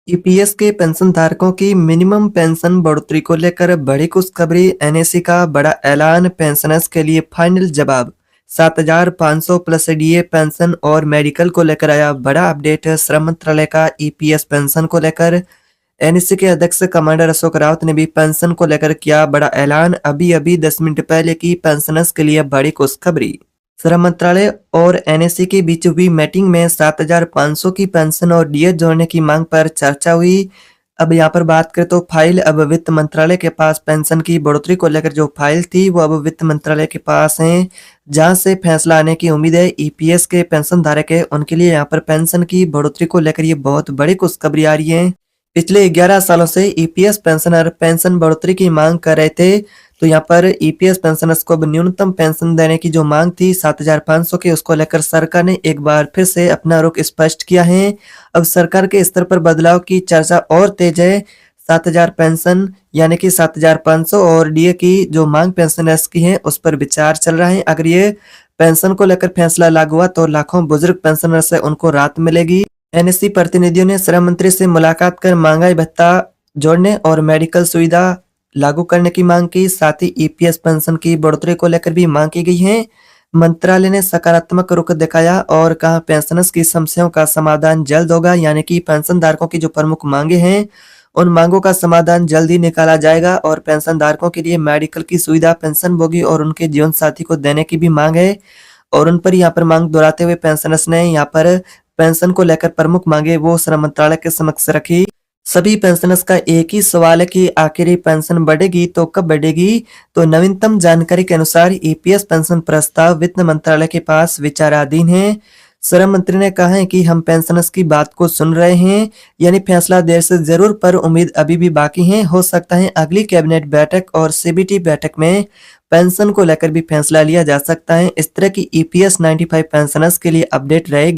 EPS के pension धारकों की मिनिमम पेंशन बढ़ोतरी को लेकर बड़ी खुशखबरी। एनएसी का बड़ा ऐलान, पेंशनर्स के लिए फाइनल जवाब। 7,500 प्लस डीए पेंशन और मेडिकल को लेकर आया बड़ा अपडेट। श्रम मंत्रालय का ईपीएस पेंशन को लेकर एनएसी के अध्यक्ष कमांडर अशोक रावत ने भी पेंशन को लेकर किया बड़ा ऐलान। अभी अभी 10 मिनट पहले की पेंशनर्स के लिए बड़ी खुशखबरी। श्रम मंत्रालय और एनएसी के बीच हुई मीटिंग में 7,500 की पेंशन और डीए जोड़ने की मांग पर चर्चा हुई। अब यहाँ पर बात करें तो फाइल अब वित्त मंत्रालय के पास पेंशन की बढ़ोतरी को लेकर जो फाइल थी वो अब वित्त मंत्रालय के पास है, जहां से फैसला आने की उम्मीद है। ईपीएस के पेंशन धारक है उनके लिए यहाँ पर पेंशन की बढ़ोतरी को लेकर ये बहुत बड़ी खुशखबरी आ रही है। पिछले 11 सालों से ईपीएस पेंशनर पेंशन बढ़ोतरी की मांग कर रहे थे, तो यहाँ पर ईपीएस पेंशनर्स को अब न्यूनतम पेंशन देने की जो मांग थी 7,500 की, उसको लेकर सरकार ने एक बार फिर से अपना रुख स्पष्ट किया है। अब सरकार के स्तर पर बदलाव की चर्चा और तेज है। 7,000 पेंशन यानी कि 7,500 और डीए की जो मांग पेंशनर्स की है उस पर विचार चल रहा है। अगर ये पेंशन को लेकर फैसला लागू हुआ तो लाखों बुजुर्ग पेंशनर्स है उनको राहत मिलेगी। एनएससी प्रतिनिधियों ने श्रम मंत्री से मुलाकात कर महंगाई भत्ता जोड़ने और मेडिकल सुविधा लागू करने की मांग की। साथ ही ईपीएस पेंशन की बढ़ोतरी को लेकर भी मांग की गई है। मंत्रालय ने सकारात्मक रुख दिखाया और कहा पेंशनर्स की समस्याओं का समाधान जल्द होगा, यानी कि पेंशन धारकों की जो प्रमुख मांगे हैं उन मांगों का समाधान जल्द ही निकाला जाएगा। और पेंशन धारकों के लिए मेडिकल की सुविधा पेंशनभोगी और उनके जीवन साथी को देने की भी मांग है। और उन पर यहाँ पर मांग दोहराते हुए पेंशनर्स ने यहाँ पर पेंशन को लेकर प्रमुख मांगे वो श्रम मंत्रालय के समक्ष रखी। सभी पेंशनर्स का एक ही सवाल है कि आखिर पेंशन बढ़ेगी तो कब बढ़ेगी। तो नवीनतम जानकारी के अनुसार ईपीएस पेंशन प्रस्ताव वित्त मंत्रालय के पास विचाराधीन है। श्रम मंत्री ने कहा है कि हम पेंशनर्स की बात को सुन रहे हैं, यानी फैसला देर से जरूर पर उम्मीद अभी भी बाकी है। हो सकता है अगली कैबिनेट बैठक और सीबीटी बैठक में पेंशन को लेकर भी फैसला लिया जा सकता है। इस तरह की ईपीएस 95 पेंशनर्स के लिए अपडेट रहेगी।